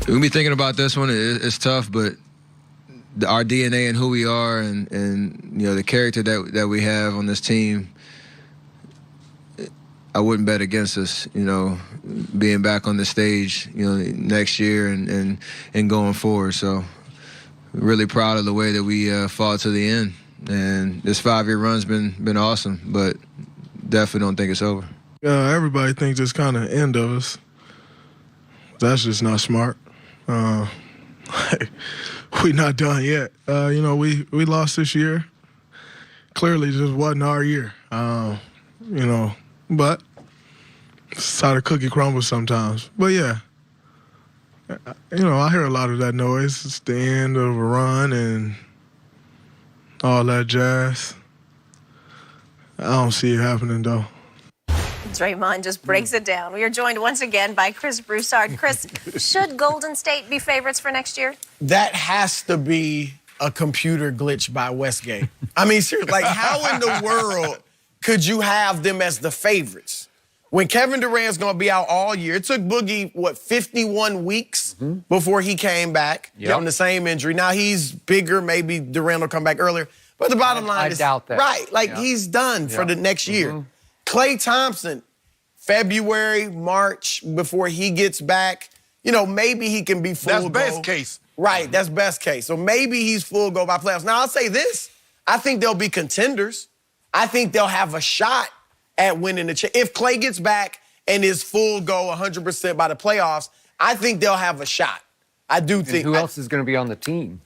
We'll be thinking about this one. It's tough, but our DNA and who we are, and you know, the character that we have on this team, I wouldn't bet against us. You know, being back on the stage, you know, next year and going forward. So, really proud of the way that we fought to the end. And this 5-year run's been awesome, but definitely don't think it's over. Everybody thinks it's kind of end of us. That's just not smart. We not done yet. You know, we lost this year. Clearly, just wasn't our year. You know, but it's how the cookie crumbles sometimes. But yeah, you know, I hear a lot of that noise. It's the end of a run and all that jazz. I don't see it happening though. Draymond just breaks it down. We are joined once again by Chris Broussard. Chris, should Golden State be favorites for next year? That has to be a computer glitch by Westgate. I mean, seriously, like, how in the world could you have them as the favorites? When Kevin Durant's going to be out all year, it took Boogie, 51 weeks before he came back from the same injury. Now he's bigger, maybe Durant will come back earlier. But the bottom line is, doubt that. Right, like he's done for the next year. Klay Thompson, February, March, before he gets back, you know, maybe he can be full go. That's best case. Right, that's best case. So maybe he's full go by playoffs. Now, I'll say this. I think they'll be contenders. I think they'll have a shot at winning the if Klay gets back and is full go 100% by the playoffs, I think they'll have a shot. I do think. Who else is going to be on the team?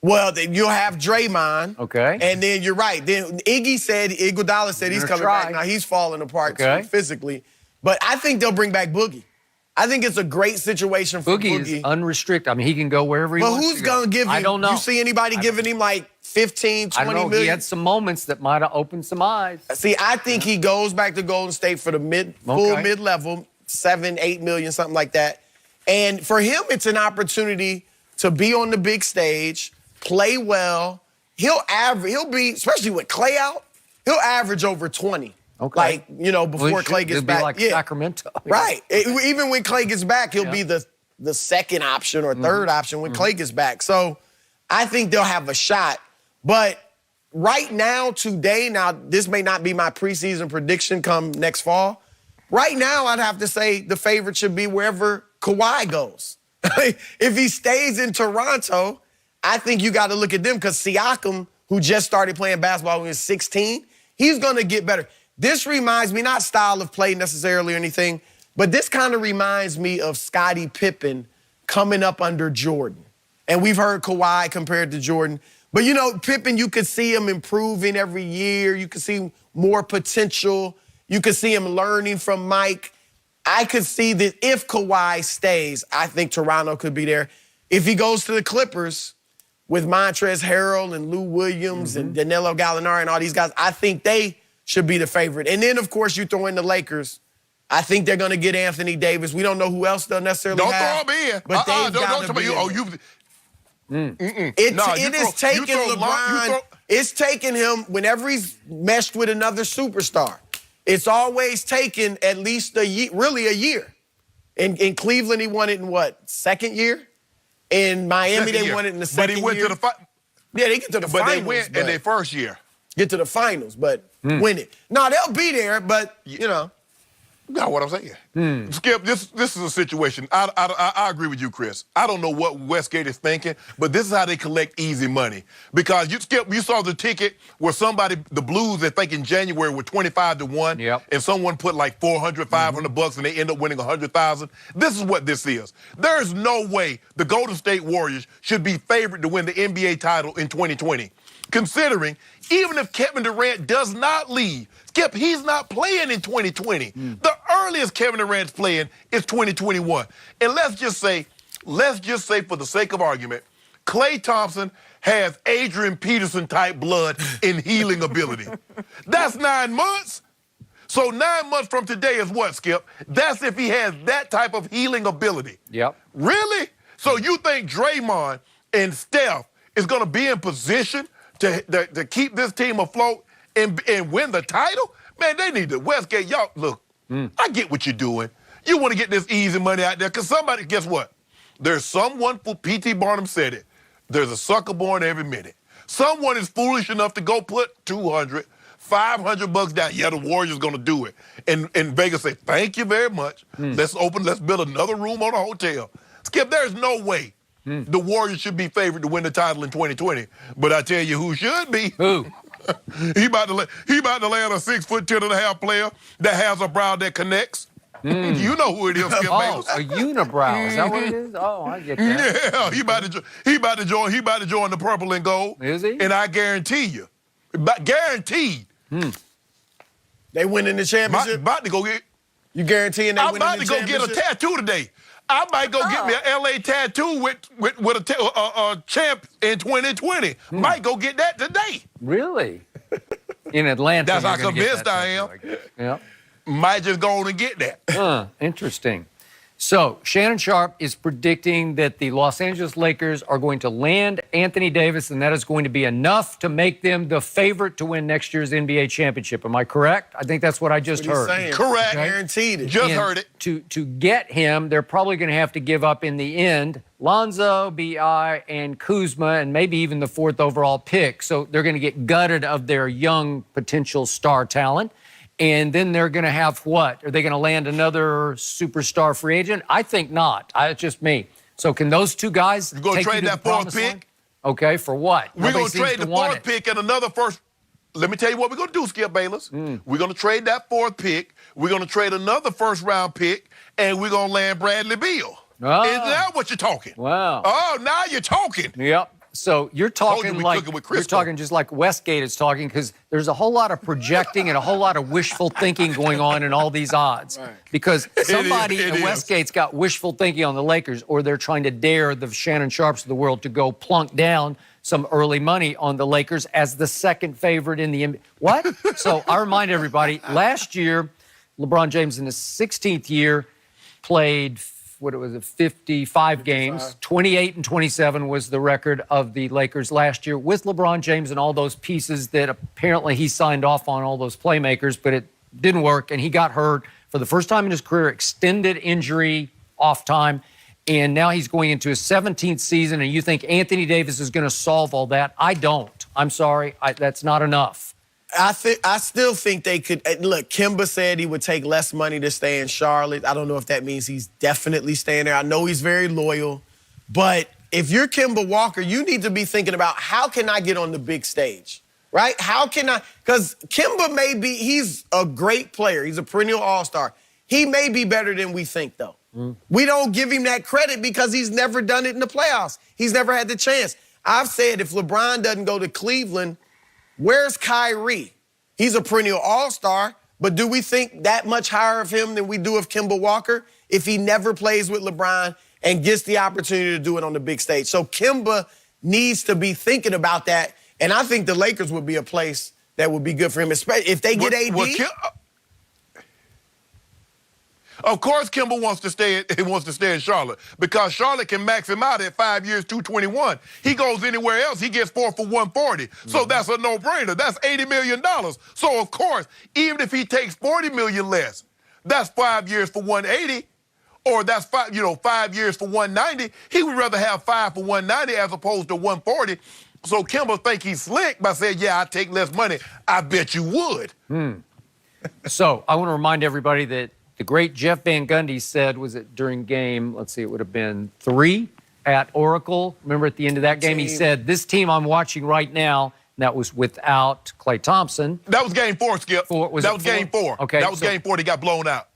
Well, then you'll have Draymond. Okay. And then you're right. Then Iguodala said he's coming back. Now he's falling apart physically. But I think they'll bring back Boogie. I think it's a great situation for Boogie. Boogie is unrestricted. I mean, he can go wherever he wants to go. But who's going to give him? I don't know. You see anybody giving him like 15, 20 I don't know. million? He had some moments that might have opened some eyes. See, I think he goes back to Golden State for the full mid-level, 7, 8 million, something like that. And for him, it's an opportunity to be on the big stage, play well. He'll be, especially with Klay out, he'll average over 20. Okay. Like, you know, before Klay gets back. Be like Sacramento. Right. Even when Klay gets back, he'll be the second option or third option when Klay gets back. So I think they'll have a shot. But right now, today, now this may not be my preseason prediction come next fall. Right now, I'd have to say the favorite should be wherever Kawhi goes. If he stays in Toronto, I think you got to look at them because Siakam, who just started playing basketball when he was 16, he's going to get better. This reminds me, not style of play necessarily or anything, but this kind of reminds me of Scottie Pippen coming up under Jordan. And we've heard Kawhi compared to Jordan. But, you know, Pippen, you could see him improving every year. You could see more potential. You could see him learning from Mike. I could see that if Kawhi stays, I think Toronto could be there. If he goes to the Clippers with Montrezl Harrell and Lou Williams and Danilo Gallinari and all these guys, I think they should be the favorite. And then, of course, you throw in the Lakers. I think they're going to get Anthony Davis. We don't know who else they'll necessarily have. Don't throw him in. But don't tell me It is taking LeBron. It's taking him whenever he's meshed with another superstar. It's always taken at least a year, really a year. In Cleveland, he won it in what, second year? In Miami, they won it in the second year. But he went to the Yeah, they get to the finals. But they went in their first year. Get to the finals, but win it. No, they'll be there, but, you know. You got what I'm saying. Skip, this is a situation. I agree with you, Chris. I don't know what Westgate is thinking, but this is how they collect easy money. Because you saw the ticket where the Blues, I think in January, were 25-1, and someone put like $400, $500, and they end up winning $100,000. This is what this is. There is no way the Golden State Warriors should be favored to win the NBA title in 2020. Considering, even if Kevin Durant does not leave, Skip, he's not playing in 2020. The earliest Kevin Durant's playing is 2021. And let's just say for the sake of argument, Klay Thompson has Adrian Peterson-type blood in healing ability. That's 9 months. So 9 months from today is what, Skip? That's if he has that type of healing ability. Yep. Really? So you think Draymond and Steph is going to be in position to keep this team afloat and win the title? Man, they need to. Westgate, y'all, look, I get what you're doing. You want to get this easy money out there because somebody, guess what? there's someone, P.T. Barnum said it, there's a sucker born every minute. Someone is foolish enough to go put 200, 500 bucks down. Yeah, the Warriors going to do it. And Vegas say, thank you very much. Let's build another room on a hotel. Skip, there's no way the Warriors should be favored to win the title in 2020. But I tell you who should be. Who? He about to land a 6'10.5" player that has a brow that connects. You know who it is, Skip Bayless. A unibrow. Is that what it is? Oh, I get that. Yeah, he about to join the purple and gold. Is he? And I guarantee you, guaranteed. They winning the championship? About to go get. You guaranteeing they I'm winning about the to go championship? get a tattoo today. I might go get me an LA tattoo with a champ in 2020. Might go get that today. Really? In Atlanta. That's how you're gonna get convinced that I am. tattoo, Yeah. Might just go on and get that. Interesting. So Shannon Sharp is predicting that the Los Angeles Lakers are going to land Anthony Davis, and that is going to be enough to make them the favorite to win next year's NBA championship. Am I correct? I think that's what I just heard. Correct. Guaranteed it. Just And heard it. To get him, they're probably going to have to give up in the end Lonzo, B.I., and Kuzma, and maybe even the 4th overall pick. So they're going to get gutted of their young potential star talent. And then they're going to have what? Are they going to land another superstar free agent? I think not. It's just me. So can those two guys You gonna take trade you to that the 4th promised pick? line? Okay, for what? We're Nobody going to seems trade the want 4th it. pick and another first. Let me tell you what we're going to do, Skip Bayless. We're going to trade that 4th pick. We're going to trade another first-round pick, and we're going to land Bradley Beal. Oh. Is that what you're talking? Wow. Oh, now you're talking. Yep. So you're talking we like cooking with you're Crisco. talking just like Westgate is talking, because there's a whole lot of projecting and a whole lot of wishful thinking going on in all these odds. Because somebody it at is. Westgate's got wishful thinking on the Lakers, or they're trying to dare the Shannon Sharps of the world to go plunk down some early money on the Lakers as the second favorite in the NBA. What? So I remind everybody, last year, LeBron James in his 16th year played 55 games. 28 and 27 was the record of the Lakers last year with LeBron James and all those pieces that apparently he signed off on, all those playmakers, but it didn't work, and he got hurt for the first time in his career, extended injury, off time, and now he's going into his 17th season, and you think Anthony Davis is going to solve all that? I don't. I'm sorry. That's not enough. I still think they could. Look, Kemba said he would take less money to stay in Charlotte. I don't know if that means he's definitely staying there. I know he's very loyal. But if you're Kemba Walker, you need to be thinking about, how can I get on the big stage, right? How can I? Because Kemba he's a great player. He's a perennial all-star. He may be better than we think, though. We don't give him that credit because he's never done it in the playoffs. He's never had the chance. I've said if LeBron doesn't go to Cleveland, where's Kyrie? He's a perennial all-star, but do we think that much higher of him than we do of Kemba Walker if he never plays with LeBron and gets the opportunity to do it on the big stage? So Kemba needs to be thinking about that, and I think the Lakers would be a place that would be good for him, especially if they get AD. Of course, Kimber wants to stay. He wants to stay in Charlotte because Charlotte can max him out at 5 years, $221. He goes anywhere else, he gets 4 for $140. So that's a no-brainer. That's $80 million. So of course, even if he takes $40 million less, that's 5 years for $180, or that's 5 years for $190. He would rather have 5 for $190 as opposed to $140. So Kimber think he's slick by saying, "Yeah, I take less money." I bet you would. So I want to remind everybody that the great Jeff Van Gundy said, was it during game, let's see, it would have been 3 at Oracle. Remember at the end of that game, he said, "This team I'm watching right now," and that was without Klay Thompson. That was game 4, Skip. That was game 4. Okay. That was game 4. They got blown out.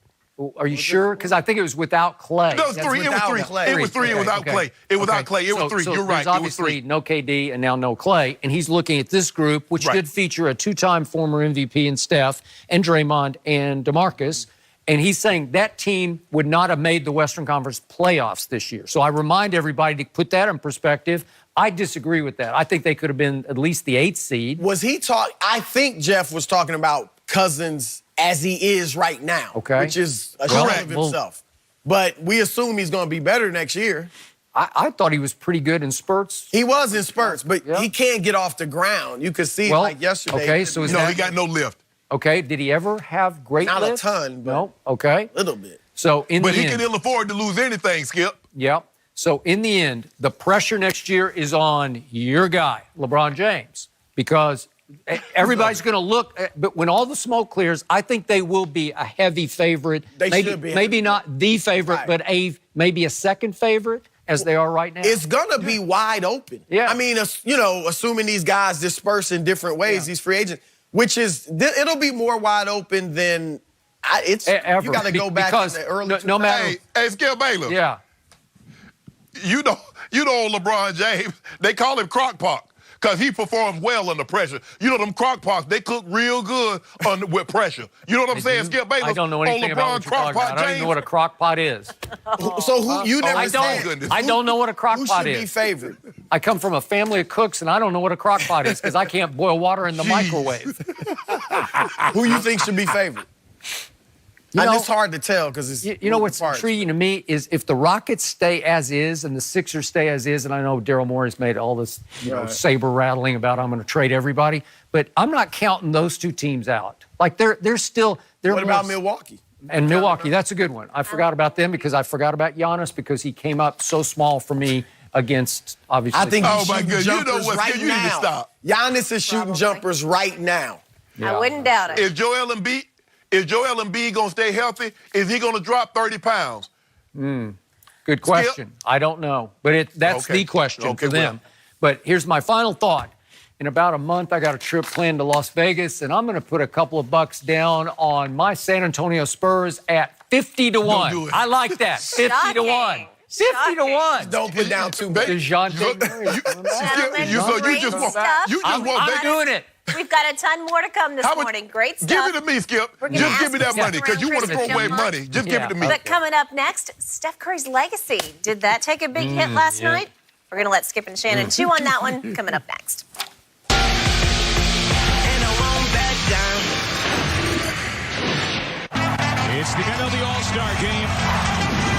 Are you sure? Because I think it was without Klay. No, it was 3. It was 3. It was 3 without Klay. It was without Klay. It was 3. So You're right. There's It was 3. obviously no KD and now no Klay, and he's looking at this group, which did feature a 2-time former MVP in Steph and Draymond and DeMarcus, and he's saying that team would not have made the Western Conference playoffs this year. So I remind everybody to put that in perspective. I disagree with that. I think they could have been at least the 8th seed. Was he I think Jeff was talking about Cousins as he is right now, which is a shell of himself. But we assume he's going to be better next year. I thought he was pretty good in spurts. He was in spurts, but he can't get off the ground. You could see like yesterday. Okay, so he got no lift. Okay, did he ever have great Not lift? a ton, but no. Okay, a little bit. So But he can ill afford to lose anything, Skip. Yep. So in the end, the pressure next year is on your guy, LeBron James, because everybody's going to look. But when all the smoke clears, I think they will be a heavy favorite. They should be. Maybe not the favorite, Right. but maybe a second favorite, as they are right now. It's gonna be wide open. Yeah. I mean, assuming these guys disperse in different ways, these free agents, which is it'll be more wide open than Ever. You got to go back Because in the early. no matter. Hey, Skip Baylor. Yeah. You know LeBron James, they call him Crock-Pot because he performs well under pressure. You know them Crock-Pots, they cook real good with pressure. You know what I'm saying, Skip Baylor? I don't know anything about what you're talking about. I don't even know what a crock pot is. So who you never I said? goodness. I don't know what a crock Who pot should be is. favored? I come from a family of cooks, and I don't know what a crock pot is because I can't boil water in the microwave. Who you think should be favored? And it's hard to tell because it's You know what's parts. intriguing to me is if the Rockets stay as is and the Sixers stay as is, and I know Daryl Morey's made all this saber rattling about I'm going to trade everybody, but I'm not counting those two teams out. Like they're still What about Milwaukee? And Milwaukee, that's a good one. I forgot about them because I forgot about Giannis because he came up so small for me against obviously. I think Oh, he's my shooting God. You know jumpers what, right Skip, you need to now. stop. Giannis is shooting jumpers right now. I wouldn't doubt it. Is Joel Embiid going to stay healthy? Is he going to drop 30 pounds? Good question. I don't know, but that's Okay. the question Okay, for them. But here's my final thought. In about a month, I got a trip planned to Las Vegas, and I'm going to put a couple of bucks down on my San Antonio Spurs at 50 to 1. do it. I like that. 50 to 1. 50 to 1. Don't put down too much. DeJounte Murray. Gentlemen, you great just want stuff. I'm Vegas. doing it. We've got a ton more to come this How much- morning. Great stuff. Give it to me, Skip. We're gonna Just give me ask that money Steph because you want to Curry throw away jump money. Just give it to me. But coming up next, Steph Curry's legacy. Did that take a big hit last night? We're going to let Skip and Shannon chew on that one coming up next. It's the MLB All-Star Game.